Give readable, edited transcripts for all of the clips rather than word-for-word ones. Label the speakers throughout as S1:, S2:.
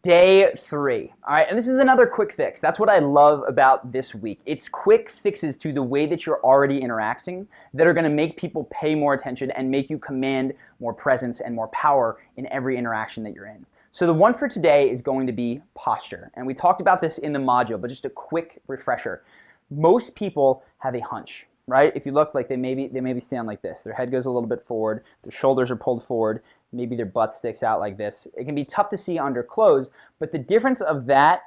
S1: Day 3. All right, and this is another quick fix. That's what I love about this week. It's quick fixes to the way that you're already interacting that are going to make people pay more attention and make you command more presence and more power in every interaction that you're in. So the one for today is going to be posture. And we talked about this in the module, but just a quick refresher. Most people have a hunch, right? If you look, like they maybe stand like this. Their head goes a little bit forward, their shoulders are pulled forward, maybe their butt sticks out like this. It can be tough to see under clothes, but the difference of that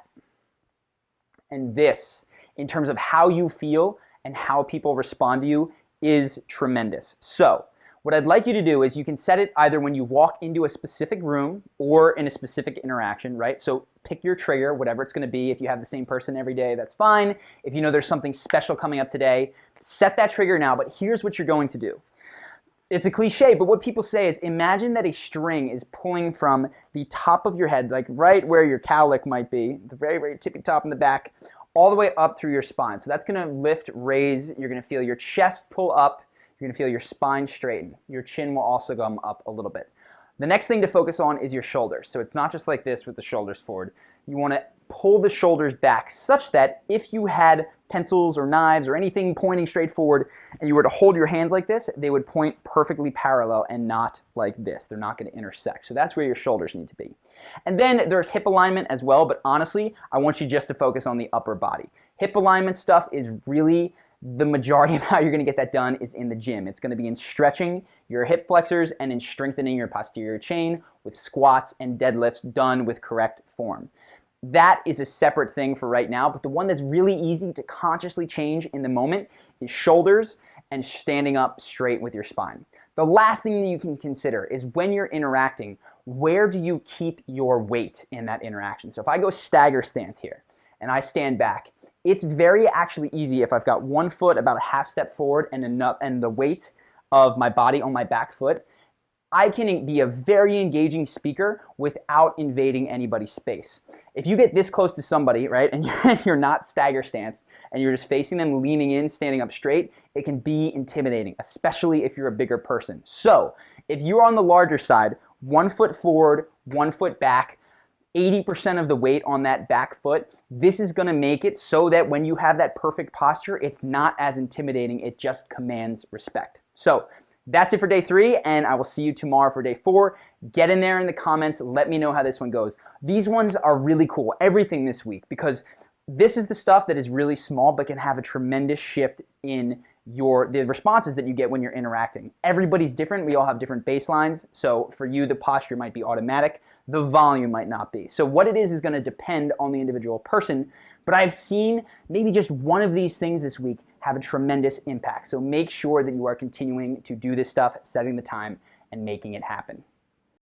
S1: and this in terms of how you feel and how people respond to you is tremendous. So what I'd like you to do is you can set it either when you walk into a specific room or in a specific interaction, right? So pick your trigger, whatever it's going to be. If you have the same person every day, that's fine. If you know there's something special coming up today, set that trigger now, but here's what you're going to do. It's a cliche, but what people say is imagine that a string is pulling from the top of your head, like right where your cowlick might be, the very, very tippy top in the back, all the way up through your spine. So that's going to lift, raise. You're going to feel your chest pull up. You're going to feel your spine straighten. Your chin will also come up a little bit. The next thing to focus on is your shoulders. So it's not just like this with the shoulders forward. You want to pull the shoulders back such that if you had pencils or knives or anything pointing straight forward and you were to hold your hands like this, they would point perfectly parallel and not like this. They're not going to intersect. So that's where your shoulders need to be. And then there's hip alignment as well, but honestly, I want you just to focus on the upper body. Hip alignment stuff is really the majority of how you're going to get that done is in the gym. It's going to be in stretching your hip flexors and in strengthening your posterior chain with squats and deadlifts done with correct form. That is a separate thing for right now, but the one that's really easy to consciously change in the moment is shoulders and standing up straight with your spine. The last thing that you can consider is when you're interacting, where do you keep your weight in that interaction? So if I go stagger stance here and I stand back, it's very actually easy if I've got one foot about a half step forward and the weight of my body on my back foot. I can be a very engaging speaker without invading anybody's space. If you get this close to somebody, right, and you're not stagger stance, and you're just facing them, leaning in, standing up straight, it can be intimidating, especially if you're a bigger person. So if you're on the larger side, 1 foot forward, 1 foot back, 80% of the weight on that back foot, this is going to make it so that when you have that perfect posture, it's not as intimidating. It just commands respect. So that's it for day 3, and I will see you tomorrow for day 4. Get in there in the comments. Let me know how this one goes. These ones are really cool, everything this week, because this is the stuff that is really small but can have a tremendous shift in the responses that you get when you're interacting. Everybody's different. We all have different baselines. So for you, the posture might be automatic. The volume might not be. So what it is going to depend on the individual person. But I've seen maybe just one of these things this week have a tremendous impact. So make sure that you are continuing to do this stuff, setting the time, and making it happen.